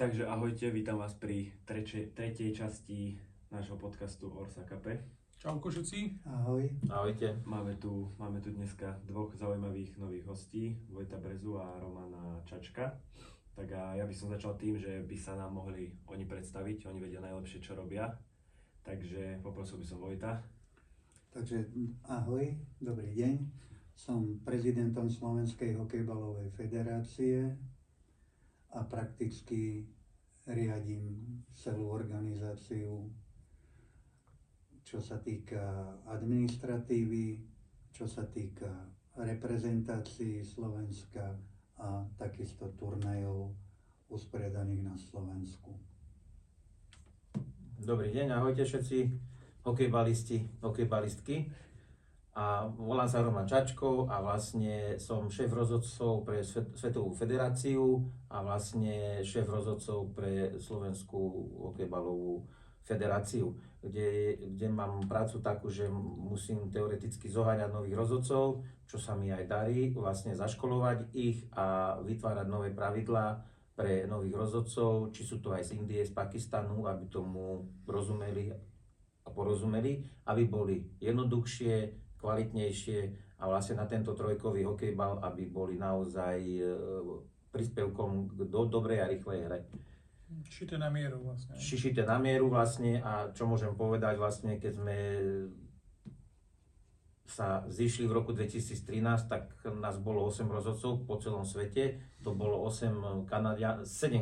Takže ahojte, vítam vás pri tretej časti nášho podcastu Orsa Kape. Čauko všetci. Ahoj. Ahojte. Máme tu dneska dvoch zaujímavých nových hostí, Vojta Brezu a Romana Čačka. Tak a ja by som začal tým, že by sa nám mohli oni predstaviť, oni vedia najlepšie, čo robia. Takže poprosil by som Vojta. Takže ahoj, dobrý deň. Som prezidentom Slovenskej hokejbalovej federácie a prakticky riadím celú organizáciu, čo sa týka administratívy, čo sa týka reprezentácií Slovenska a takisto turnajov usporiadaných na Slovensku. Dobrý deň, ahojte všetci hokejbalisti, hokejbalistky. A volám sa Roman Čačko a vlastne som šéf rozhodcov pre Svetovú federáciu a vlastne šéf rozhodcov pre Slovenskú hokejbalovú federáciu, kde mám prácu takú, že musím teoreticky zoháňať nových rozhodcov, čo sa mi aj darí, vlastne zaškolovať ich a vytvárať nové pravidlá pre nových rozhodcov, či sú to aj z Indie, z Pakistanu, aby tomu rozumeli a porozumeli, aby boli jednoduchšie, kvalitnejšie a vlastne na tento trojkový hokejbal, aby boli naozaj príspevkom k dobrej a rýchlej hre. Šité na mieru vlastne. Šité na mieru vlastne a čo môžem povedať vlastne, keď sme sa zišli v roku 2013, tak nás bolo 8 rozhodcov po celom svete. To bolo 7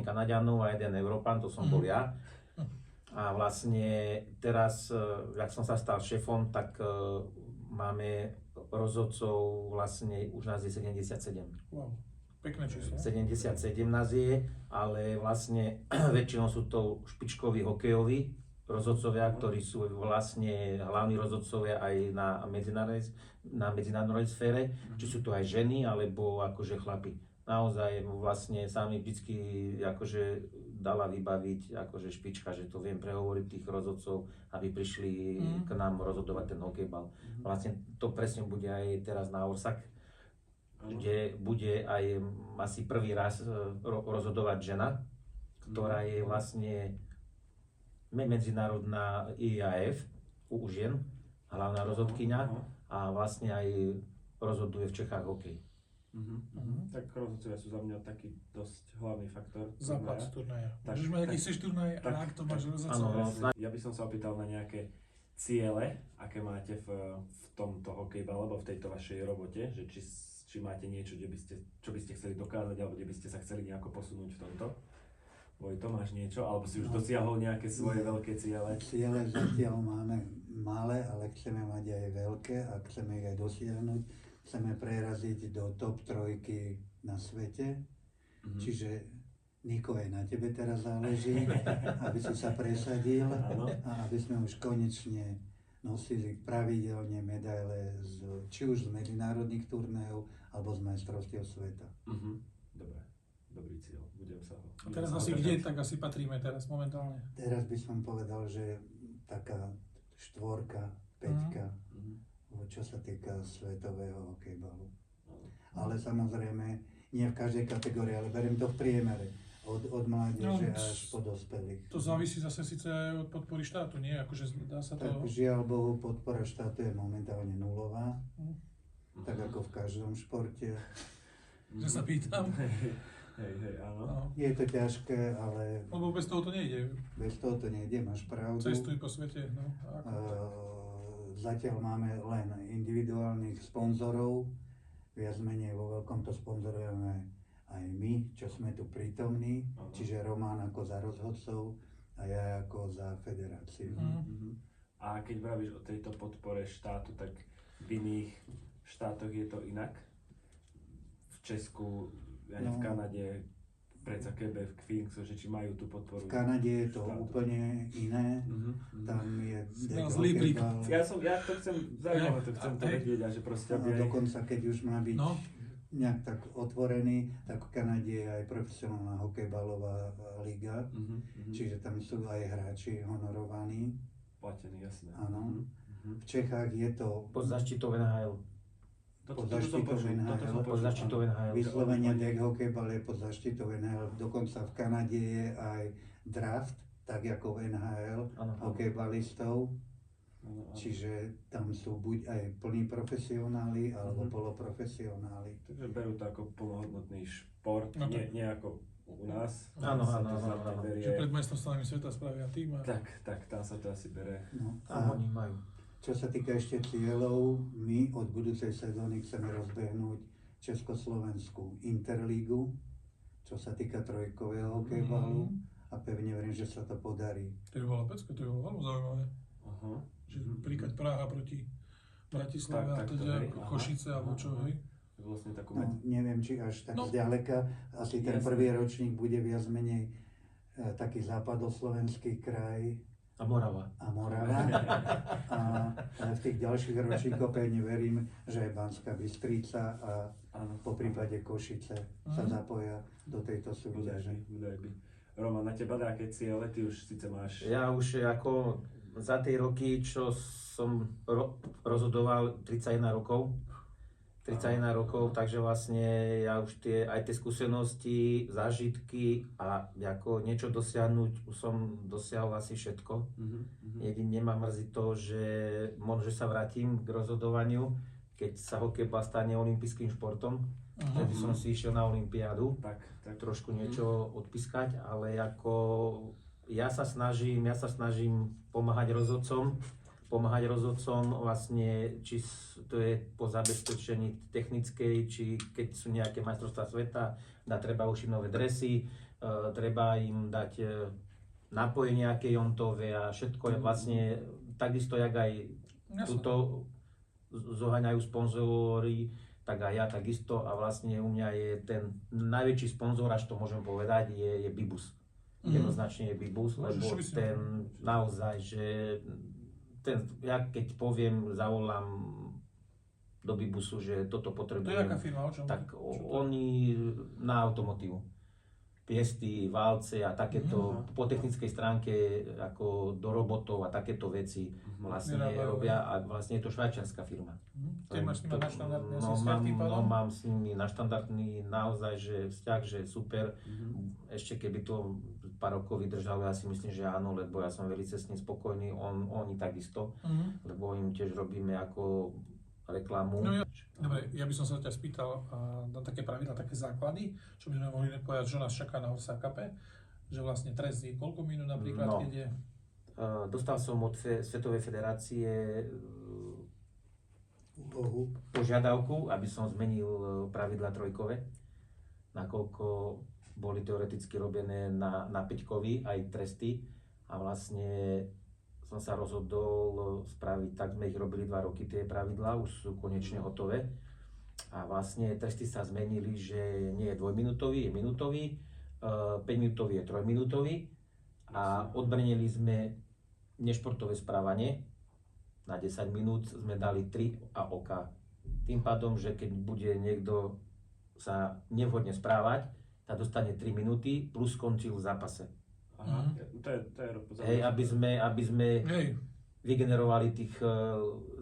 Kanaďanov a 1 Európan, to som bol ja. A vlastne teraz, jak som sa stal šéfom, tak máme rozhodcov, vlastne už nás je 77. Wow, pekné číslo. 77 nás je, ale vlastne väčšinou sú to špičkoví hokejoví rozhodcovia, ktorí sú vlastne hlavní rozhodcovia aj na medzinárodnej sfére, či sú to aj ženy, alebo akože chlapi. Naozaj vlastne sa mi vždycky akože dala vybaviť akože špička, že to viem prehovoriť tých rozhodcov, aby prišli k nám rozhodovať ten hokejbal. Vlastne to presne bude aj teraz na Orsak, kde bude aj asi prvý raz rozhodovať žena, ktorá je vlastne medzinárodná IAF u žien, hlavná rozhodkyňa a vlastne aj rozhoduje v Čechách hokej. Tak rozhodcovia sú za mňa taký dosť hlavný faktor. Základ turnaja. Môžeš mať aký chceš turnaj a ak to máš rozhodcovia. Ja by som sa opýtal na nejaké ciele, aké máte v tomto hokejbale, alebo v tejto vašej robote, že či máte niečo, čo by ste chceli dokázať, alebo kde by ste sa chceli nejako posunúť v tomto. Vojto, máš niečo? Alebo si už dosiahol nejaké svoje veľké ciele? Ciele zatiaľ máme malé, ale chceme mať aj veľké a chceme ich aj dosiahnuť. Chceme preraziť do top trojky na svete, čiže Niko, aj na tebe teraz záleží, aby si sa presadil a aby sme už konečne nosili pravidelne medaile či už z medzinárodných turnajov, alebo z majstrovstiev sveta. Dobre, dobrý cieľ, budem sa ho... A teraz asi kde, tak asi patríme teraz momentálne. Teraz by som povedal, že taká 4, 5, čo sa týka svetového hokejbalu. Ale samozrejme, nie v každej kategórii, ale beriem to v priemere. Od mládeže až po dospelých. To závisí zase síce aj od podpory štátu, nie? Akože dá sa to... Tak žiaľ Bohu, podpora štátu je momentálne nulová. Tak ako v každom športe. Že sa pýtam. Hej, áno. No. Je to ťažké, ale... Lebo bez toho to nejde. Bez toho to nejde, máš pravdu. Cestuj po svete, no. Zatiaľ máme len individuálnych sponzorov, viac menej vo veľkom to sponzorujeme aj my, čo sme tu prítomní, čiže Roman ako za rozhodcov a ja ako za federáciu. A keď vravíš o tejto podpore štátu, tak v iných štátoch je to inak? V Česku, v Kanade, predsa Quebec, Phoenix, že či majú tú podporu? V Kanade je to štátu. úplne iné, tam je hokejbal. Ja to chcem, zaujímavé to chcem to vedieť a že proste aby aj... Dokonca keď už má byť nejak tak otvorený, tak v Kanade je aj profesionálna hokejbalová liga, čiže tam sú aj hráči honorovaní. Platení, jasné. Áno. V Čechách je to... Pod zaštitou NHL. pod zaštitou Pod NHL. zaštitou NHL. Vyslovene deck hokejbal je pod zaštitou NHL. Dokonca v Kanade je aj draft, tak ako v NHL, Áno. hokejbalistov. Áno, áno. Čiže tam sú buď aj plní profesionáli, alebo Mhm. poloprofesionáli. Takže berú to ako plnohodnotný šport, No tak. nie ako u nás. Áno, Tam sa áno, to áno, zľahka áno. berie. Že pred majstrovstvami sveta spravia tým a Tak, tam sa to asi bere. No. Tam A oni majú. čo sa týka ešte cieľov, my od budúcej sezóny chceme rozbehnúť Československú Interlígu, čo sa týka trojkového hokejbalu a pevne verím, že sa to podarí. to by bolo pecko, to by bolo veľmi zaujímavé. Aha. Že príklad Praha proti Bratislave a Tak, teda hej, aha, Košice alebo čo, aha. hej. Vlastne takú No, neviem, či až tak No. zďaleka. Asi ten Jasne. prvý ročník bude viac menej taký západoslovenský kraj A Morava. a Morava. A v tých ďalších ročníkoch pevne verím, že aj Banská Bystrica a áno. po prípade Košice sa Mhm. zapoja do tejto súťaže. Budaj by. Roman, na teba aké ciele? Ty už síce máš... Ja už ako za tie roky, čo som rozhodoval 31 rokov, takže vlastne ja už aj tie skúsenosti, zážitky a ako niečo dosiahnuť, už som dosiahol asi všetko. Jedine ma mrzí to, že možno že sa vrátim k rozhodovaniu, keď sa hokejbal stane olympijským športom, že by som si išiel na olympiádu. Tak. Trošku niečo odpískať, ale ako ja sa snažím pomáhať rozhodcom vlastne, či to je po zabezpečení technickej, či keď sú nejaké majstrovstvá sveta, treba ušiť nové dresy, treba im dať nápoje nejaké jontové a všetko je vlastne takisto, jak aj tuto zoháňajú sponzori, tak aj ja takisto a vlastne u mňa je ten najväčší sponzor, až to môžem povedať, je Bibus. Jednoznačne je Bibus, Môžeš lebo vysvetliť. ten naozaj, že ja keď poviem, zavolám do Bibusu, že toto To je potrebujem, aká firma, o čom? tak Čo to je? oni na automotívu. Piesty, válce a takéto po technickej stránke ako do robotov a takéto veci vlastne Vyrábajú, robia a vlastne je to švajčiarska firma. Ty máš s nimi naštandardný asi No, vzťah tým pádom? mám s nimi naštandardný naozaj, že vzťah, že super. Ešte keby to pár rokov vydržalo, ja si myslím, že áno, lebo ja som veľmi s ním spokojný, oni takisto, lebo im tiež robíme ako reklamu. No dobre, ja by som sa ťa spýtal na také pravidla, také základy, čo by sme mohli povedať, čo nás čaká na Horsa Cupe, že vlastne trest je koľko minút napríklad, No. keď je... Dostal som od Svetovej federácie Úlohu. požiadavku, aby som zmenil pravidla trojkové, nakoľko boli teoreticky robené na 5-kový aj tresty a vlastne som sa rozhodol spraviť, tak sme ich robili 2 roky tie pravidlá, už sú konečne hotové a vlastne tresty sa zmenili, že nie je 2-minútový, je minútový, 5-minútový je 3-minútový a odbrnili sme nešportové správanie. Na 10 minút sme dali 3 a OK. Tým pádom, že keď bude niekto sa nevhodne správať, tak dostane 3 minúty plus skončil v zápase. Aha, to je Hej, aby sme Hej, vygenerovali tých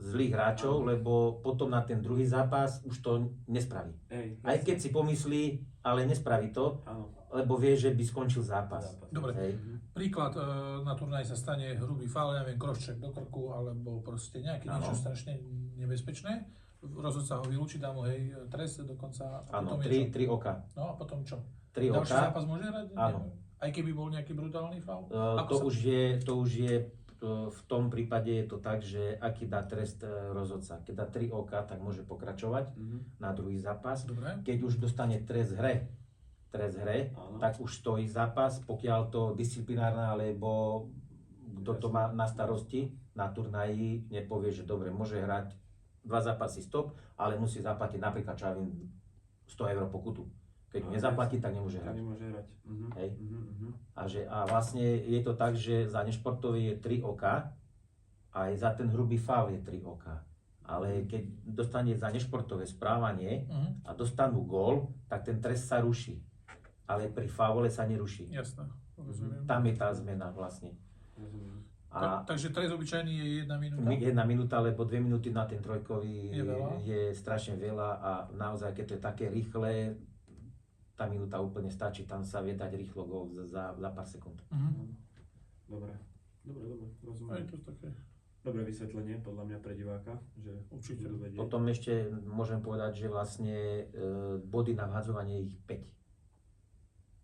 zlých hráčov, lebo potom na ten druhý zápas už to nespraví. Hej, Aj keď si pomyslí, ale nespraví to, áno. lebo vie, že by skončil zápas. dobre. Hej. Príklad, na turnaji sa stane hrubý faul, neviem, crosscheck do krku, alebo proste nejaké Áno. niečo strašne nebezpečné. Rozhodca ho vylúči, dá mu hej trest dokonca. A Áno, potom je 3 čo? oka. No a potom čo? 3 Ďalší oka. zápas môže hrať? Áno. Neviem. Aj keby bol nejaký brutálny faul? To už je v tom prípade je to tak, že aký dá trest rozhodca. Keď dá 3 oka, tak môže pokračovať na druhý zápas. Dobre. Keď už dostane trest hre, Áno. tak už stojí zápas, pokiaľ to disciplinárne, alebo kto to má na starosti na turnaji, nepovie, že dobre, môže hrať 2 zápasy stop, ale musí zaplatiť napríklad, čo ja viem, 100 eur pokutu. Keď ju nezaplatí, tak nemôže hrať. Nemôže hrať. Hej. A vlastne je to tak, že za nešportový je 3 oka, aj za ten hrubý faul je 3 oka. Ale keď dostane za nešportové správanie a dostanú gól, tak ten trest sa ruší. Ale pri faule sa neruší. Jasné. Rozumiem. Tam je tá zmena vlastne. Rozumiem. Takže trest obyčajný je 1 minúta. 1 minúta, lebo 2 minúty na ten trojkový Je veľa. je strašne veľa a naozaj, keď to je také rýchle, tá minúta úplne stačí, tam sa vie dať rýchlo gól za pár sekúnd. Dobre, Aj rozumiem. to také. Dobré vysvetlenie podľa mňa pre diváka, že Určite. budú vedieť. Potom ešte môžem povedať, že vlastne body na vhadzovanie je ich 5.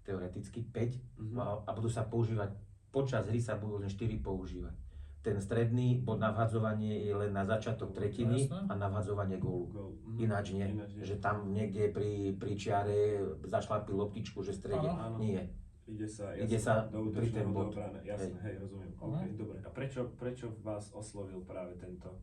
Teoreticky 5 Mhm. a budú sa používať, počas hry sa budú len 4 používať. Ten stredný bod na vhadzovanie je len na začiatok tretiny Jasné. a na vhadzovanie gólu. Gól. Mhm. Ináč nie, že tam niekde pri čiare zašlapí loptičku, že strede. Áno. Nie. Ide sa do pri ten ten bod. bod. Jasné, hej, rozumiem. Aha. Okay, dobre. A prečo vás oslovil práve tento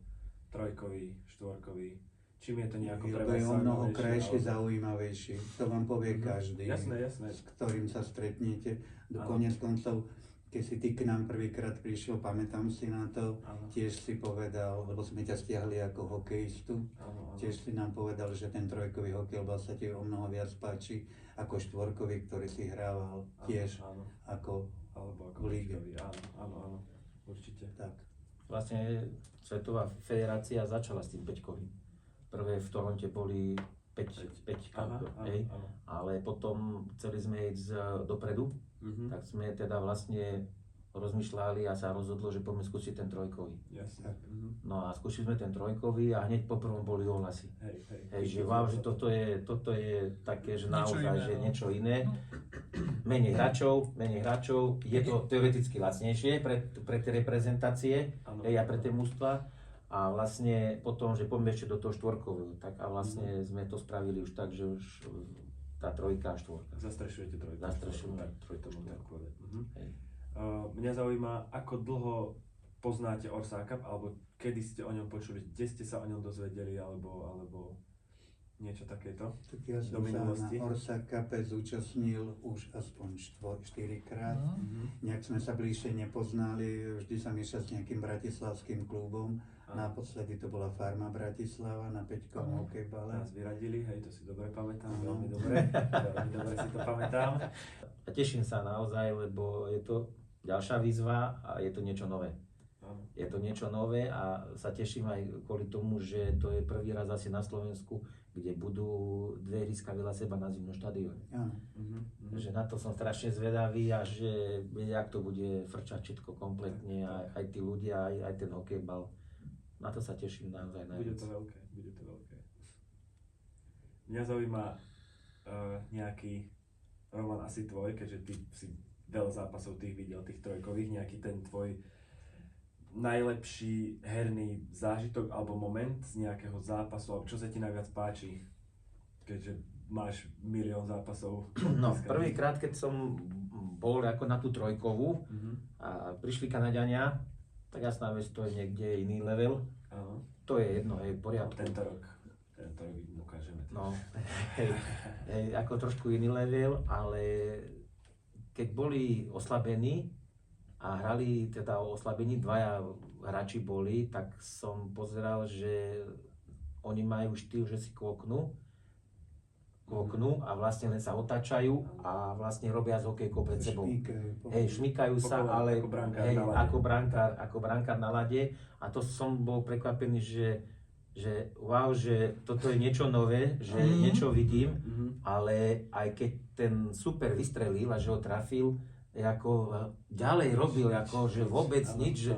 trojkový, štvorkový? Čím je to nejako pre To vás je o mnoho zaujímavejšie, krajšie, alebo- zaujímavejšie. To vám povie každý, Jasné. s ktorým sa stretnete. Áno. Koniec koncov, keď si ty k nám prvýkrát prišiel, pamätám si na to, Áno, tiež si povedal, lebo sme ťa stiahli ako hokejistu, áno. tiež si nám povedal, že ten trojkový hokejbal sa ti o mnoho viac páči ako štvorkový, ktorý si hrával tiež Áno, ako alebo ako v líge. výškový. Áno, určite. tak. Vlastne Svetová federácia začala s tým 5-kovým. Prvé v Toronte boli 5 Áno, ale potom chceli sme ísť dopredu, Mhm. tak sme teda vlastne rozmýšľali a sa rozhodlo, že poďme skúsiť ten trojkový. Jasné. Tak. Mhm. No a skúšili sme ten trojkový a hneď po prvom boli ohlasy. Hej. Že wow, že toto je také, že Niečo naozaj, iné, že no. niečo iné. Menej hráčov, je to teoreticky lacnejšie pre tie reprezentácie Áno. a pre tie mužstva. A vlastne potom, že poďme ešte do toho štvorkového, tak a vlastne sme to spravili už tak, že už tá trojka a štvorka. Zastrešujete trojku. Zastrešujeme Tak, trojku. to mám tak povedať. Mhm. Hej. Mňa zaujíma, ako dlho poznáte Orsa Cup, alebo kedy ste o ňom počuli, kde ste sa o ňom dozvedeli, alebo niečo takéto? Tak ja Do som sa minulosti? na Orsa Cupe zúčastnil už aspoň 4 krát. Nejak sme sa bližšie nepoznali, vždy som išiel s nejakým bratislavským klubom. Naposledy to bola Farma Bratislava na 5-kovom hokejbale. Nás vyradili, hej, to si dobre pamätám, Áno. veľmi dobre si to pamätám. A teším sa naozaj, lebo je to ďalšia výzva a je to niečo nové. Áno. Je to niečo nové a sa teším aj kvôli tomu, že to je prvý raz asi na Slovensku, kde budú dve ihriska vedľa seba na zimnom štadióne. Áno. Mhm. Že na to som strašne zvedavý a že jak to bude frčať všetko kompletne, aj tí ľudia, aj ten hokejbal. Na to sa teším naozaj Bude najviac. to veľké. Mňa zaujíma nejaký, Roman, asi tvoj, keďže ty si veľa zápasov tých videl, tých trojkových, nejaký ten tvoj najlepší herný zážitok alebo moment z nejakého zápasu, alebo čo sa ti najviac páči, keďže máš milión zápasov. No, prvýkrát, keď som bol ako na tú trojkovú Mhm. a prišli Kanaďania, tak jasná vec, to je niekde iný level. Áno. To je jedno, hej, v poriadku. Tento rok im ukážeme. No, hej, ako trošku iný level, ale keď boli oslabení a hrali teda o oslabení, dvaja hráči boli, tak som pozeral, že oni majú štýl, že si kvoknú a vlastne len sa otáčajú a vlastne robia z hokejkou pred sebou. Šmykajú sa, Okolo, ale ako brankár hej, na lade. ako brankár na lade. A to som bol prekvapený, že wow, že toto je niečo nové, že niečo vidím, ale aj keď ten super vystrelil a že ho trafil, ako ďalej robil, ako že vôbec nič, že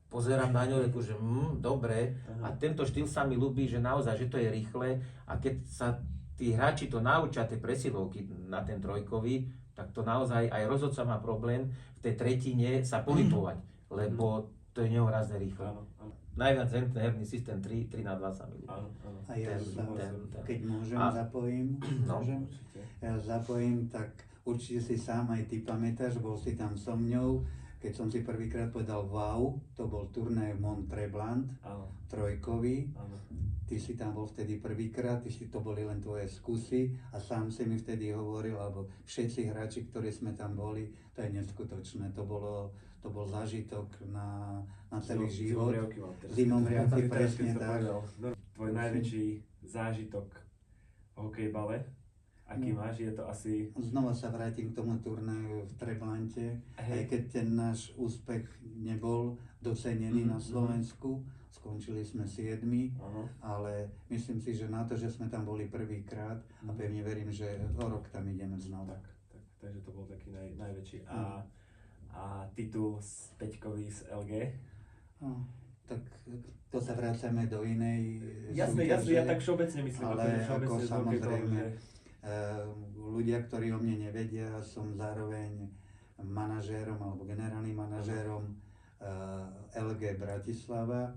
pozerám na ňo, ako, že dobre. A tento štýl sa mi ľúbi, že naozaj, že to je rýchle a keď sa tí hráči to naučia, tie presilovky na ten trojkový, tak to naozaj aj rozhodca má problém v tej tretine sa pohypovať, lebo to je nehorazne rýchle. Áno. Najviac ten herný systém 3x2 sa mi ľúbi. Áno. A ja Ten- sa, ten- keď môžem, A- zapojím. No. Môžem? Určite. Ja zapojím, tak určite si sám aj ty pamätáš, bol si tam so mňou. Keď som si prvýkrát povedal wow, to bol turnaj Mont-Tremblant, Áno. trojkový. Áno. Ty si tam bol vtedy prvýkrát, to boli len tvoje skúsy a sám si mi vtedy hovoril, alebo všetci hráči, ktorí sme tam boli, to je neskutočné, to bol zážitok na celý život. Zimomriavky, presne tak. Tvoj najväčší zážitok v hokejbale aký No. máš, je to asi... Znova sa vrátim k tomu turnaju v Treblante. Aj Hej. keď ten náš úspech nebol docenený Mhm, na Slovensku, skončili sme 7, Áno. ale myslím si, že na to, že sme tam boli prvýkrát a Mhm. pevne verím, že o rok tam ideme znova. Takže to bol taký najväčší. A titul Peťkový z LG? No, tak to sa vracame do inej Jasné, súťaže, ja tak všeobecne myslím, ale akože ako všeobecne z samozrejme hokeja, že... ľudia, ktorí o mne nevedia, som zároveň manažérom alebo generálnym manažérom LG Bratislava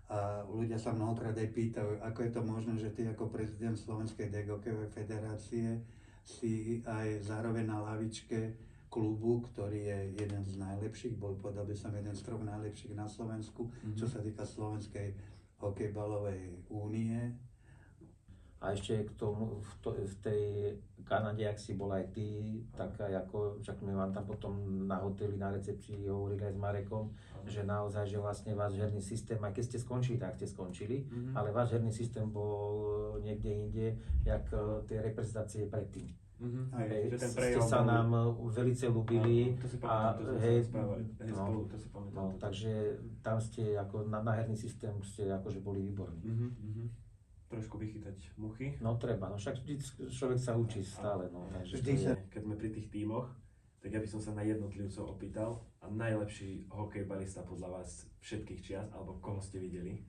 a ľudia sa mnohokrát aj pýtajú, ako je to možné, že ty ako prezident Slovenskej hokejovej federácie si aj zároveň na lavičke klubu, ktorý je jeden z najlepších, bol povedal by som jeden z 3 najlepších na Slovensku, čo sa týka Slovenskej hokejbalovej únie. A ešte k tomu, v tej Kanade, ak si bol aj ty, tak aj ako, však my vám tam potom na hoteli, na recepcii hovorili aj s Marekom, že naozaj, že vlastne váš herný systém, aj keď ste skončili, tak ste skončili, ale váš herný systém bol niekde inde, jak tie reprezentácie predtým. Hej, že ten Ste prejel sa bol- nám velice ľúbili. To si a pamätám, to sme hej, sa rozprávali. Hej, no, spolu, to si pamätám. no, takže tam ste ako na herný systém ste akože boli výborní. Trošku vychytať muchy. No treba, no však vždy človek sa učí stále, no. Takže Vždy to je- sa- Keď sme pri tých tímoch, tak ja by som sa na jednotlivcov opýtal a najlepší hokejbalista podľa vás všetkých čias, alebo koho ste videli?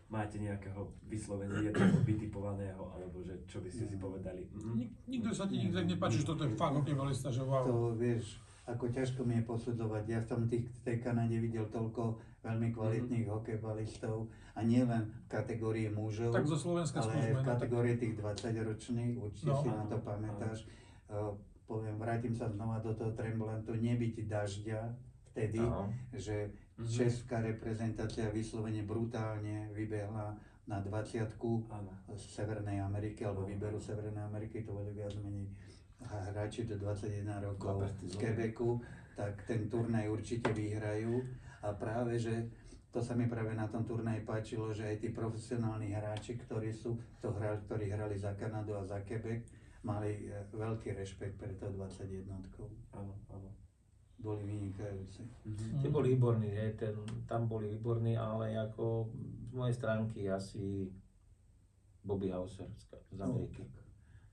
Máte nejakého vyslovene jedného vytipovaného, alebo že čo by ste si povedali? Nikto sa ti nikde nepáči, že toto je fakt hokejbalista, že wow. To vieš, ako ťažko mi je posudzovať. Ja v tej Kanade videl toľko veľmi kvalitných hokejbalistov a nie len v kategórii mužov, Tak zo Slovenska ale aj skúsme. v no tak- kategórii tých 20-ročných, určite No. si na to pamätáš. Poviem, vrátim sa znova do toho Tremblantu, nebyť dažďa vtedy, Áno. že česká reprezentácia vyslovene brutálne vybehla na 20 Áno. z Severnej Ameriky, alebo výberu Severnej Ameriky, to boli viac menej hráči do 21 rokov z Quebecu, tak ten turnaj určite vyhrajú. A práve, že to sa mi práve na tom turnaji páčilo, že aj tí profesionálni hráči, ktorí ktorí hrali za Kanadu a za Quebec, mali veľký rešpekt pre to 21. Áno. Boli vynikajúci. Tí boli výborní, tam boli výborní, ale ako z mojej stránky asi Bobby Hauser z Ameriky.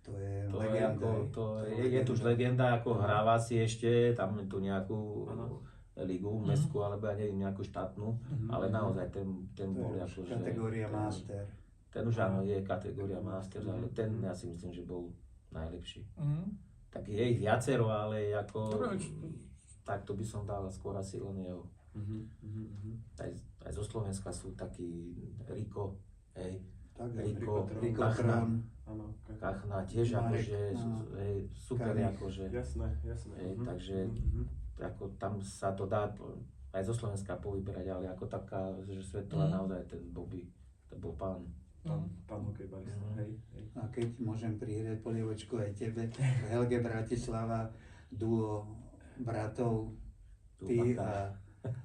To je To je, legenda. je tu už legenda, ako hráva si ešte, tam tu nejakú Áno. ligu, mestskú, alebo ja neviem, nejakú štátnu, ale naozaj ten To bol je akože... kategória master. Ten už áno, je kategória master, ale ten ja si myslím, že bol najlepší. Tak je ich viacero, ale ako... Dobre, Takto by som dal skôr asi len jeho. Aj zo Slovenska sú takí Riko, hej, Tak, Riko, Riko Kachna. Tron. Áno. Kachna, tiež Marek, akože, no. hej, super Karich. akože, Jasné. hej, takže ako tam sa to dá aj zo Slovenska povyberať, ale ako taká, že svetová naozaj ten Bobby, to bol pán. Pán hokejbalista, hej. A keď môžem prihrať polievočku aj tebe, Helge Bratislava, duo bratov, ty a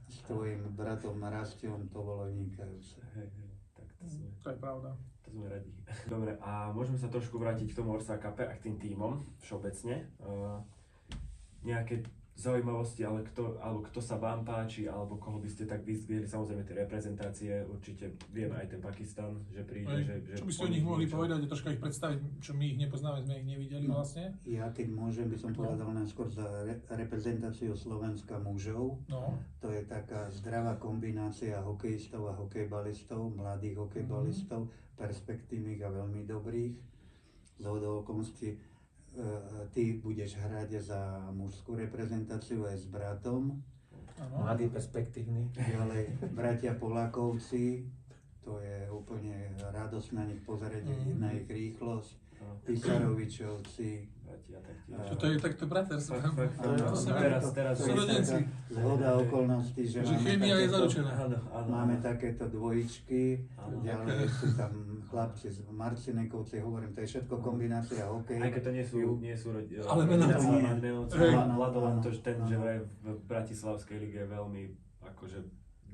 s tvojim bratom Rastom, to bolo vynikajúce. Hej, tak to sme... To je pravda. To sme radi. Dobre, a môžeme sa trošku vrátiť k tomu Orsa Cupe a k tým tímom všeobecne. Nejaké zaujímavosti, ale kto sa vám páči, alebo koho by ste tak vyzdvihli, samozrejme tie reprezentácie, určite vieme aj ten Pakistan, že príde, že Čo by ste o nich mohli povedať a troška ich predstaviť, čo my ich nepoznáme, sme ich nevideli vlastne? Ja keď môžem, by som povedal najskôr za reprezentáciu Slovenska mužov. No. To je taká zdravá kombinácia hokejistov a hokejbalistov, mladých hokejbalistov, perspektívnych a veľmi dobrých. Z okolností ty budeš hrať za mužskú reprezentáciu aj s bratom. Áno. Mladý, perspektívny. Ďalej bratia Polákovci, to je úplne radosť na nich pozerať, na ich rýchlosť. Pisarovičovci. Bratia taktiež. Čo to je takto braterstvo? Áno, Teraz to je súrodenci. taká zhoda okolností, že Že chémia je zaručená. Áno. máme takéto dvojičky, Áno. ďalej sú tam chlapci z Marcinekovci, hovorím, to je všetko kombinácia hokej. Aj keď to nie sú Ale menovci. menovci, Hej. Vlado len Áno, to, že ten, áno. že vraj v Bratislavskej lige je veľmi akože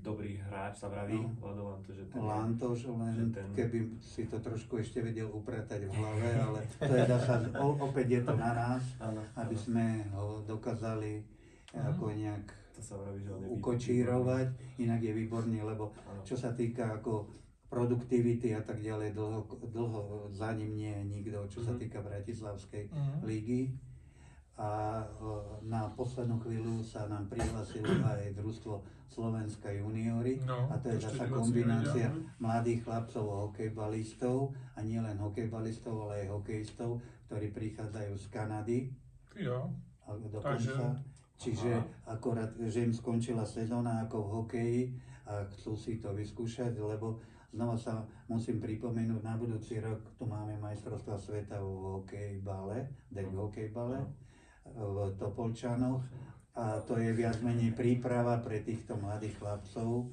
dobrý hráč, sa vraví, No. Lado Lanto, že ten Lantoš, že len ten- keby si to trošku ešte vedel upratať v hlave, ale to je zasa, opäť je to na nás, áno, aby áno, sme ho dokázali ako nejak to sa vraví, že on je ukočírovať, inak je výborný, lebo Áno. čo sa týka ako produktivity a tak ďalej, dlho za ním nie je nikto, čo sa Mhm. týka Bratislavskej Mhm. ligy. A na poslednú chvíľu sa nám prihlásilo aj družstvo Slovenska juniori, No, a to je ešte zasa diváci kombinácia nevedia. mladých chlapcov a hokejbalistov, a nielen hokejbalistov, ale aj hokejistov, ktorí prichádzajú z Kanady Jo, a dokonca. Čiže akorát, že im skončila sezóna ako v hokeji a chcú si to vyskúšať, lebo znova sa musím pripomenúť, na budúci rok tu máme majstrovstvá sveta v hokejbale, deck hokejbale v Topolčanoch, a to je viac menej príprava pre týchto mladých chlapcov,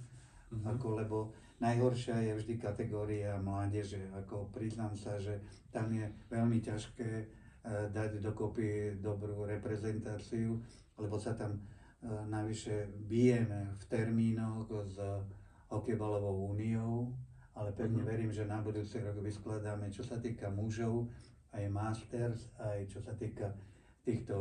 ako, lebo najhoršia je vždy kategória mládeže, ako priznám sa, že tam je veľmi ťažké dať dokopy dobrú reprezentáciu, lebo sa tam navyše bijeme v termínoch s hokejbalovou úniou, ale pevne verím, že na budúci rok vyskladáme, čo sa týka mužov, aj masters, aj čo sa týka týchto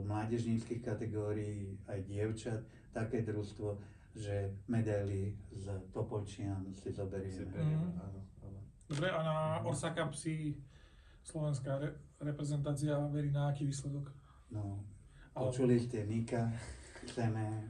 mládežníckych kategórií, aj dievčat, také družstvo, že medaily z Topolčian si zoberieme. Áno, áno. dobre, a na Orsa Cup si slovenská reprezentácia verí na aký výsledok? No, Ale- počuli ste Nika, chceme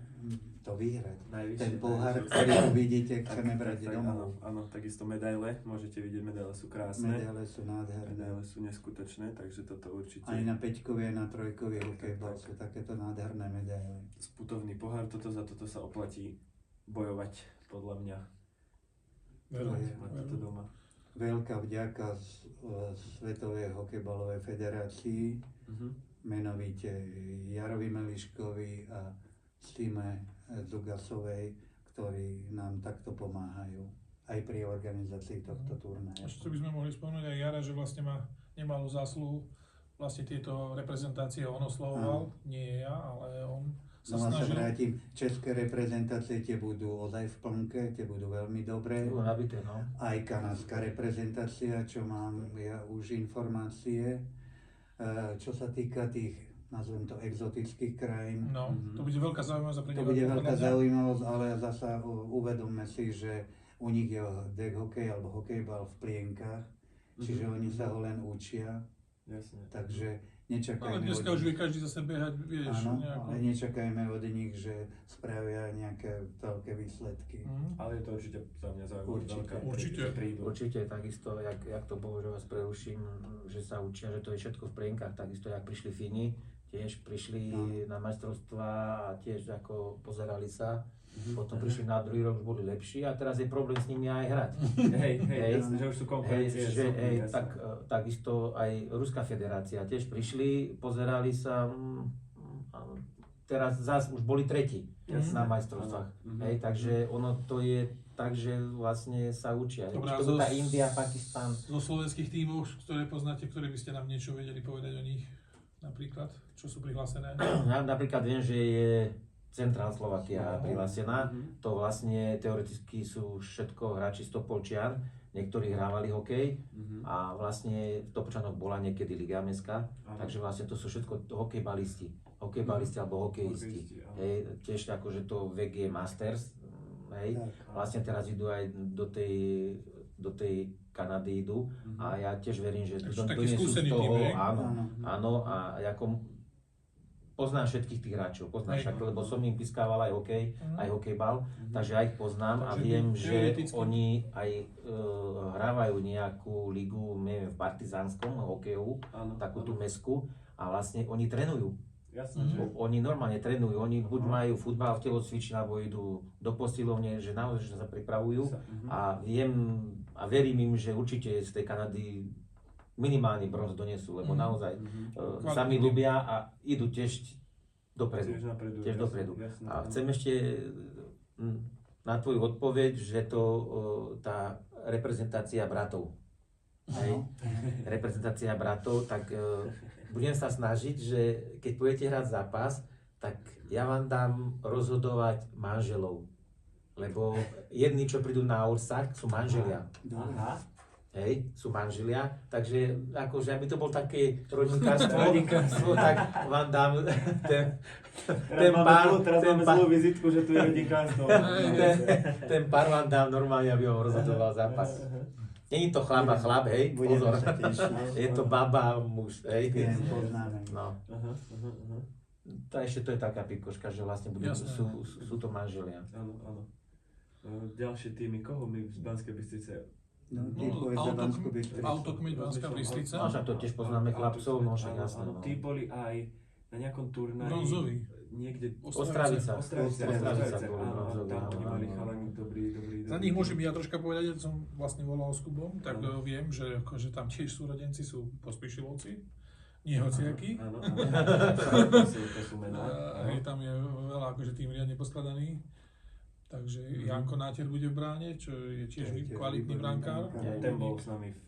to vyhrať. Najvyššie, Ten pohár, najvyššie. ktorý tu vidíte, chceme brať áno, domov. áno, takisto medaile, môžete vidieť, medaile sú krásne. Medaile sú nádherné. Medaile sú neskutočné, takže toto určite. Aj na peťkový, aj na trojkový hokejbal tak. sú takéto nádherné medaile. Sputovný pohár, za toto sa oplatí bojovať, podľa mňa. Veru, je- Mať veru. toto doma. Veľká vďaka Svetovej hokejbalovej federácii, menovite Jarovi Meliškovi a Stime Zugasovej, ktorí nám takto pomáhajú aj pri organizácii tohto turnaja. Ešte by sme mohli spomenúť aj Jara, že vlastne má nemalú zásluhu, vlastne tieto reprezentácie on oslovoval, nie ja, ale on sa Znova sa snažil. vrátim, české reprezentácie tie budú ozaj v plnke, tie budú veľmi dobré. Bolo nabité, no. Aj kanadská reprezentácia, čo mám ja už informácie. Čo sa týka tých, nazvem to, exotických krajín, No, to bude veľká zaujímavosť a pre to neho bude podľa veľká mňa. zaujímavosť, ale zasa uvedomme si, že u nich je deck hokej alebo hokejbal v plienkach, čiže oni sa ho len učia, Jasne. takže Ale nečakajme dneska od už vie nich, každý zase behať, vieš, áno, nejako. ale nečakajme od nich, že spravia nejaké veľké výsledky. Ale je to určite za mňa zaujímavé. Určite. veľká, Určite. že prídu. Určite takisto, jak to bolo, že vás preruším, že sa učia, že to je všetko v plienkach, takisto jak prišli Fíni, tiež prišli na majstrovstvá a tiež ako pozerali sa, potom prišli na druhý rok, už boli lepší a teraz je problém s nimi aj hrať. Hej, Hej. jasne, že už sú Hej, konkurencie. že, sú, hej, jasne. tak, takisto aj Ruská federácia tiež prišli, pozerali sa, a teraz zás už boli tretí Jasne. na majstrovstvách. Áno. Hej, takže ono to je tak, že vlastne sa učia. Dobrá, Či to tá India, Pakistan. Zo slovenských tímov, ktoré poznáte, ktoré by ste nám niečo vedeli povedať o nich, napríklad, čo sú prihlásené? Ja napríklad viem, že je Centrál Slovakia No. prihlásená. Mhm. To vlastne teoreticky sú všetko hráči z Topolčian. Niektorí hrávali hokej Mhm. a vlastne v Topolčanoch bola niekedy Liga mestská. Áno. Takže vlastne to sú všetko hokejbalisti. Hokejbalisti alebo hokejisti. Hokejisti, áno. Hej, tiež akože to vek je Masters. Hej. Tak. Vlastne teraz idú aj do tej Kanady idú a ja tiež verím, že Takže taký donesú z skúsený toho, tým, hej? áno, Áno. áno, a ako poznám všetkých tých hráčov, poznám Hej. však, lebo som im pískával aj hokej, aj hokejbal, takže ja ich poznám a Takže viem, že teoreticky. oni aj hrávajú nejakú ligu, neviem, v partizánskom hokeju, Áno, takú tú áno. mesku a vlastne oni trénujú. Jasné, Mhm. že Oni normálne trénujú, oni buď majú futbal v telocvični, alebo idú do posilovne, že naozaj že sa pripravujú a viem a verím im, že určite z tej Kanady minimálny bronz donesú, lebo naozaj sami ľubia a idú tiež dopredu. tiež napredu. Tiež jasné, dopredu. jasné, A áno. chcem ešte na tvoju odpoveď, že to tá reprezentácia bratov. Hej? Reprezentácia bratov, tak budem sa snažiť, že keď budete hrať zápas, tak ja vám dám rozhodovať manželov. lebo jedni, čo prídu na Orsak, sú manželia. Dobre. Aha. Hej, sú manželia, takže akože aby to bol také rodinkárstvo, Rodinkárstvo. tak vám dám ten Teraz máme pár, zlú vizitku, že tu je rodinkárstvo. ten pár vám dám normálne, aby vám rozhodoval zápas. Není to chlap a chlap, hej, Budeme pozor. sa tešiť. Je to baba a muž, hej. Viem, poznáme. No, Aha. ešte to je taká pikoška, že vlastne Jasné. sú to manželia. Áno. Ďalšie týmy, koho my z Banskej Bystrice? No, ty povedz za Banskú Bystricu. Autokmeď Banská Bystrica. No, však to tiež poznáme chlapcov, no však jasné. Áno, No. tí boli aj na nejakom turnaji. Bronzový. Niekde... Ostravica. Ostravica boli bronzové, Tam oni áno, mali áno. chalani dobrý. Za nich môžem ja troška povedať, že som vlastne volal s Kubom, tak viem, že akože tam tiež súrodenci sú pospíšilovci, nie hociakí. Áno. To sú mená. Tam je veľa akože tým riadne poskladaný. Takže Janko Náter bude v bráne, čo je tiež To je tiež kvalitný výborný brankár. brankár. Ten bol s nami v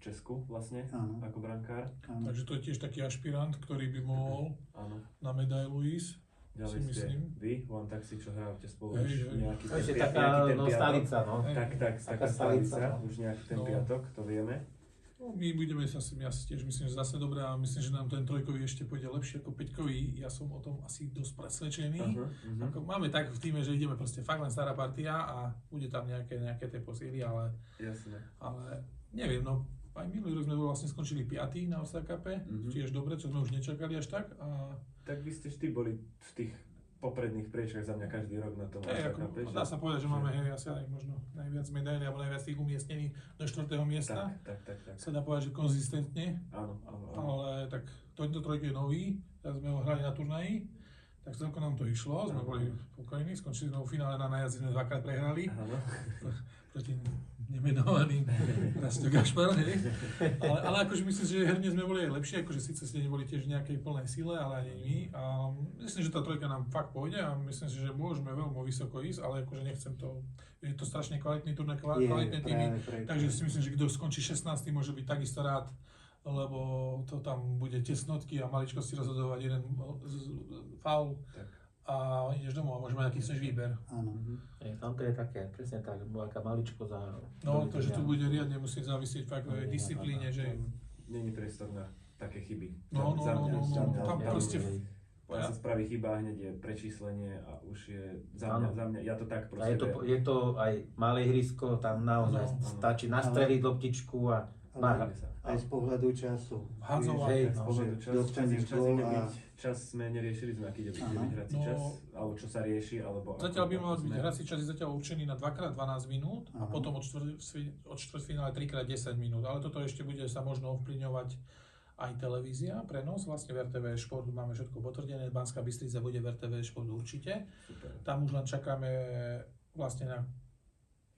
Česku vlastne, Áno. ako brankár. Áno. Takže to je tiež taký ašpirant, ktorý by mohol Áno. na medailu ísť. Ďalej Si ste myslím. vy, One Taxi, čo hrávate spolu Hej, už hej. nejaký To je ten taká nejaký ten no, piatok. stalica, no. Taká Taká stalica, stalica, no. už nejaký ten No. piatok, to vieme. No, my budeme sa, ja si tiež myslím, že zase dobré a myslím, že nám ten trojkový ešte pôjde lepšie ako peťkový. Ja som o tom asi dosť presvedčený. Ako máme tak v týme, že ideme proste fakt len stará partia a bude tam nejaké tie posíly, ale Jasné. neviem, no aj minulý rok sme vlastne skončili 5. na OSAKP, tiež dobre, čo sme už nečakali až tak. A Tak vy ste vždy boli v tých popredných priečkách za mňa každý rok na tom ako, AKP, že? dá sa povedať, že máme asi aj možno najviac medailí alebo najviac tých umiestnení do 4. miesta. Tak. Sa dá povedať, že konzistentne. Áno. Ale tak tento trojk je nový, teraz sme ho hrali na turnaji, tak celkom nám to išlo, sme boli spokojní, skončili sme vo finále na najazdy, sme dvakrát prehrali Áno. proti nemenovaným Rasto Gašpar, hej. Ale akože myslím, že herne sme boli aj lepšie, akože síce ste neboli tiež v nejakej plnej sile, ale ani my. A myslím, že tá trojka nám fakt pôjde a myslím si, že môžeme veľmi vysoko ísť, ale akože nechcem to, je to strašne kvalitný turnaj, kvalitné týmy. Takže si myslím, že kto skončí 16. môže byť takisto rád, lebo to tam bude tesnotky a maličko si rozhodovať jeden faul a ideš domov a môžeme aký chceš výber. Áno. Tam to je také, presne tak, aká maličko za... No, takže tu bude riadne musieť závisieť fakt o disciplíne, že... Není priestor na také chyby. No, Za mňa. tam proste... Sa spraví chyba, hneď je prečíslenie a už je za mňa, ja to tak A proste... je to aj malé ihrisko, tam naozaj stačí nastreliť loptičku a Ale aj z pohľadu času. Hadzovať. Hej, Z pohľadu čas, dostane čas gól ide a- byť, čas sme neriešili sme, aký ide byť hrací No. čas, alebo čo sa rieši, alebo... Zatiaľ by mal byť sme- hrací čas je zatiaľ určený na 2x12 minút a Aha. potom od štvrťfinále 3x10 minút, ale toto ešte bude sa možno ovplyvňovať aj televízia, prenos, vlastne v RTV Šport máme všetko potvrdené, Banská Bystrica bude v RTV Šport určite. Super. Tam už len čakáme vlastne na,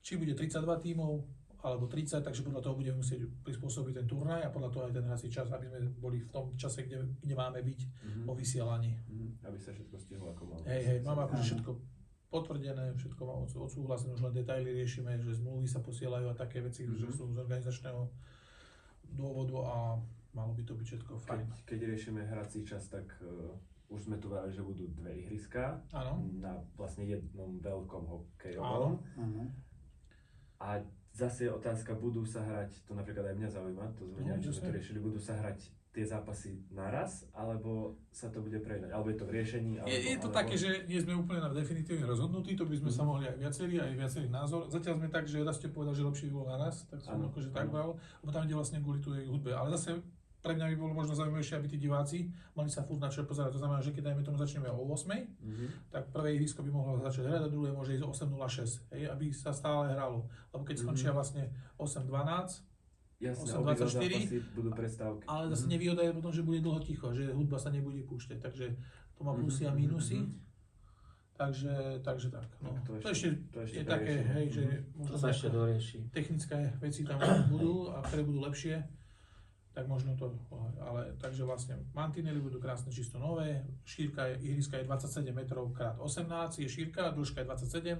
či bude 32 tímov, alebo 30, takže podľa toho budeme musieť prispôsobiť ten turnaj a podľa toho aj ten hrací čas, aby sme boli v tom čase, kde máme byť vo vysielaní. Aby sa všetko stihlo ako malo. Hej, máme akože Áno. všetko potvrdené, všetko máme odsúhlasené, už len detaily riešime, že zmluvy sa posielajú a také veci, že sú z organizačného dôvodu a malo by to byť všetko fajn. Keď riešime hrací čas, tak už sme tu vrali, že budú dve ihriská Áno. na vlastne jednom veľkom Áno. hokejovom. Áno. A zase je otázka, budú sa hrať, to napríklad aj mňa zaujíma, to sme No, neviem, či sme to jasne. riešili, budú sa hrať tie zápasy naraz, alebo sa to bude prejednať, alebo je to v riešení, alebo... Je to také, že nie sme úplne na definitívne rozhodnutí, to by sme sa mohli aj viacerý názor. Zatiaľ sme tak, že raz ste povedal, že lepšie by bolo naraz, tak som Áno, akože tak áno. bral, lebo tam ide vlastne kvôli tej hudbe. Ale zase pre mňa by bolo možno zaujímavejšie, aby tí diváci mali sa furt na čo pozerať. To znamená, že keď dajme tomu začneme o 8, tak prvé ihrisko by mohlo začať hrať a druhé môže ísť o 8.06, aby sa stále hralo. Lebo keď skončia vlastne 8.12, Jasné, 8:24, obidva zápasy budú prestávky. ale zase nevýhoda je potom, že bude dlho ticho, že hudba sa nebude púšťať, takže to má plusy a mínusy. Takže tak. No. Tak To ešte je také, preriešime. hej, že To možno sa ešte dorieši. technické veci tam budú a ktoré budú lepšie, tak možno to, ale takže vlastne mantinely budú krásne čisto nové, ihriska je 27 metrov x 18, je šírka, dĺžka je 27,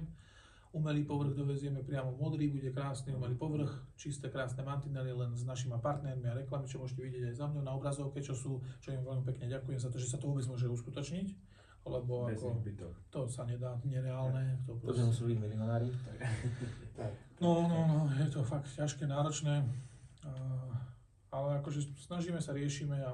umelý povrch dovezieme priamo modrý, bude krásny umelý povrch, čisté krásne mantinely len s našimi partnermi a reklamy, čo môžete vidieť aj za mnou na obrazovke, čo im veľmi pekne ďakujem za to, že sa to vôbec môže uskutočniť, lebo Bez ako, bytok. to sa nedá, nereálne. To To sme museli byť milionári. Tak. No, je to fakt ťažké, náročné, ale akože snažíme sa, riešime a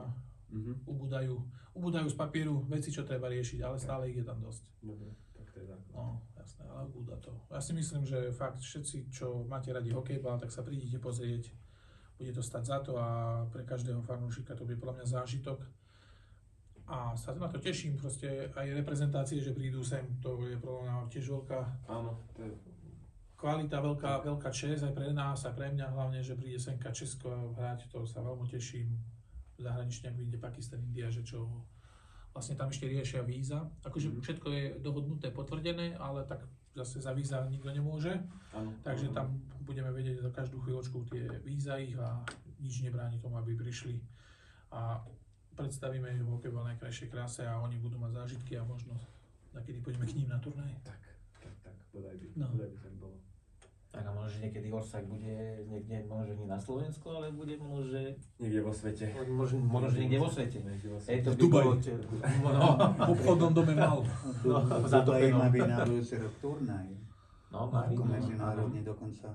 ubúdajú z papieru veci, čo treba riešiť, ale stále ich je tam dosť. Dobre, tak to je základ. No, jasné, ale ubúda to. Ja si myslím, že fakt všetci, čo máte radi hokejbal, tak sa prídite pozrieť. Bude to stať za to a pre každého fanúšika to bude podľa mňa zážitok. A sa na to teším, proste aj reprezentácie, že prídu sem, to je podľa mňa tiež veľká Áno, to je... kvalita, veľká česť aj pre nás a pre mňa hlavne, že príde semka Česko hrať, to sa veľmi teším. Zahranične, ak vyjde Pakistan, India, že čo vlastne tam ešte riešia víza. Akože všetko je dohodnuté, potvrdené, ale tak zase za víza nikto nemôže. Áno. Takže tam budeme vedieť za každú chvíľočku tie víza ich a nič nebráni tomu, aby prišli. A predstavíme ich v hokejbal najkrajšej kráse a oni budú mať zážitky a možno nakedy pôjdeme k ním na turnaj. Tak, bodaj by, No. bodaj by tak bolo. Tak a možno, že niekedy Orsak bude niekde, možno nie na Slovensku, ale bude možno, že Niekde vo svete. možno že niekde vo svete. Niekde vo Hej, svete. to V by Dubaji. bolo no, V obchodnom dome mal. V za to Dubaji penom. má byť na budúci rok turnaj. no, má byť, Ako no. medzinárodne dokonca.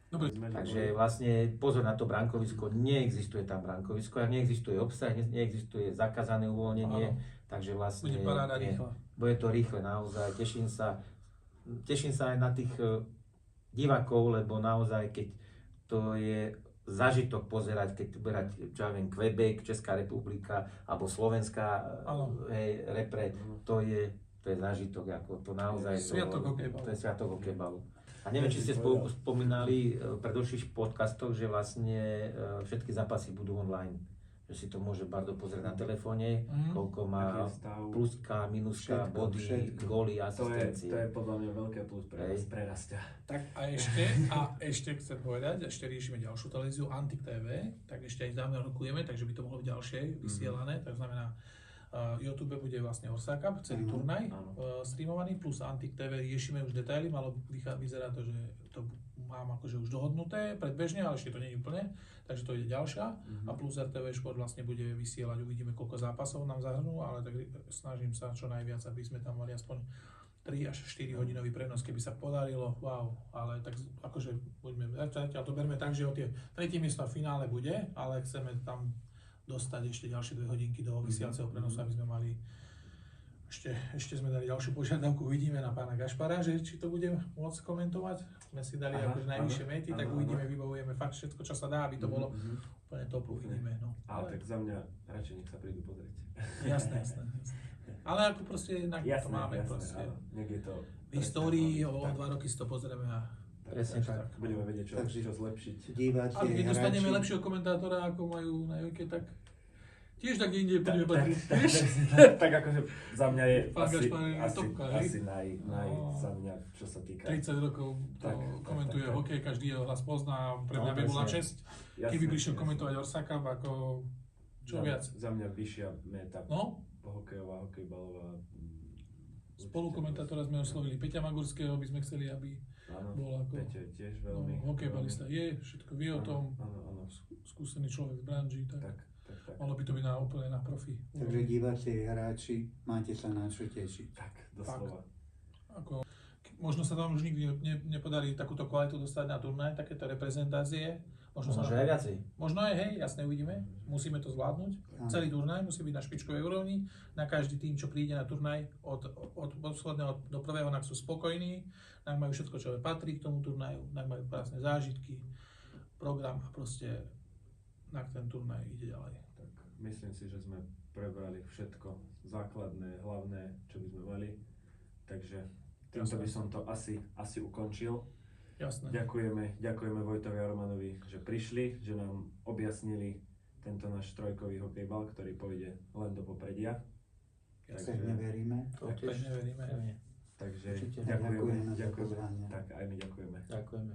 Dobre, Takže vlastne pozor na to brankovisko, neexistuje tam brankovisko, a neexistuje obsah, neexistuje zakázané uvoľnenie, Áno. takže vlastne Bude paráda nie. rýchla. Bude to rýchle naozaj, teším sa aj na tých divákov, lebo naozaj keď to je zážitok pozerať, keď berať, čo ja viem, Quebec, Česká republika, alebo Slovenská Áno. repre, to je zážitok, ako to naozaj, Sviatok hokejbalu. to je sviatok hokejbalu. A neviem, či ste spomínali v predošlých podcastoch, že vlastne všetky zápasy budú online. Že si to môže Bardo pozrieť na telefóne, koľko Aký má je stav? pluska, minuska, Všetko, body, všetko. góly, To asistencie. je podľa mňa veľké plus pre Hej. nás, pre Rastia. Tak a ešte chcem povedať, ešte riešime ďalšiu televíziu Antik TV, tak ešte aj dávno rokujeme, takže by to mohlo byť ďalšie vysielané, tak znamená YouTube bude vlastne Orsa Cup, celý turnaj áno. streamovaný, plus Antik TV riešime už detaily, malo vyzerá to, že to mám akože už dohodnuté predbežne, ale ešte to nie je úplne, takže to ide ďalšia. A plus RTV Šport vlastne bude vysielať, uvidíme koľko zápasov nám zahrnú, ale tak snažím sa čo najviac, aby sme tam mali aspoň 3 až 4 hodinový prenos, keby sa podarilo, wow, ale tak akože buďme, zatiaľ to berme tak, že o tie tretie miesto v finále bude, ale chceme tam dostať ešte ďalšie 2 hodinky do vysielaceho prenosu, aby sme mali ešte sme dali ďalšiu požiadavku, uvidíme na pána Gašpara, že či to bude môcť komentovať. Sme si dali akože najvyššie mety, tak uvidíme, vybavujeme fakt všetko, čo sa dá, aby to bolo úplne top, uvidíme. No. Ale tak za mňa radšej nech sa prídu pozrieť. Jasné. Ale ako proste jednak to máme proste. áno. Nech je to... V histórii o Tak, 2 roky si to pozrieme a Presne tak. Budeme vedieť, Takže- čo zlepšiť. Diváci, ale keď dostaneme hráči, lepšieho komentátora, ako majú na Jojke, tak tiež tak inde budeme Tak, patriť. tak akože za mňa je Pán asi, Gašpar je topka, hej? asi naj No. za mňa, čo sa týka. 30 rokov to Tak, komentuje tak. hokej, každý jeho hlas pozná, pre mňa No, by bola presne. česť, keby prišiel komentovať Orsa Cup, ako čo viac. Za mňa vyššia meta No, hokejová, hokejbalová. spolukomentátora sme oslovili Peťa Magurského, by sme chceli, aby Áno, bol ako Peťo je tiež no, veľmi... hokejbalista je, všetko vie o tom, Áno, skúsený človek z branži, tak tak. malo by to byť úplne na profi. Takže diváci, hráči, máte sa na čo tešiť. Tak, doslova. Ako, možno sa tam už nikdy nepodarí takúto kvalitu dostať na turnaj, takéto reprezentácie. Možno aj viacej. Možno aj, hej, jasne uvidíme. Musíme to zvládnuť. Áno. Celý turnaj musí byť na špičkovej úrovni. Na každý tým, čo príde na turnaj od posledného do prvého, nak sú spokojní, nak majú všetko, čo patrí k tomu turnaju, nak majú krásne zážitky, program a proste nak ten turnaj ide ďalej. Tak myslím si, že sme prebrali všetko základné, hlavné, čo by sme mali. Takže týmto by som to asi ukončil. Jasné. Ďakujeme Vojtovi a Romanovi, že prišli, že nám objasnili tento náš trojkový hokejbal, ktorý pôjde len do popredia. Pevne veríme. To Tak tiež. pevne veríme. Pevne. Takže Určite. Ďakujeme za ďakujeme. pozvanie. Tak aj my ďakujeme. Ďakujeme.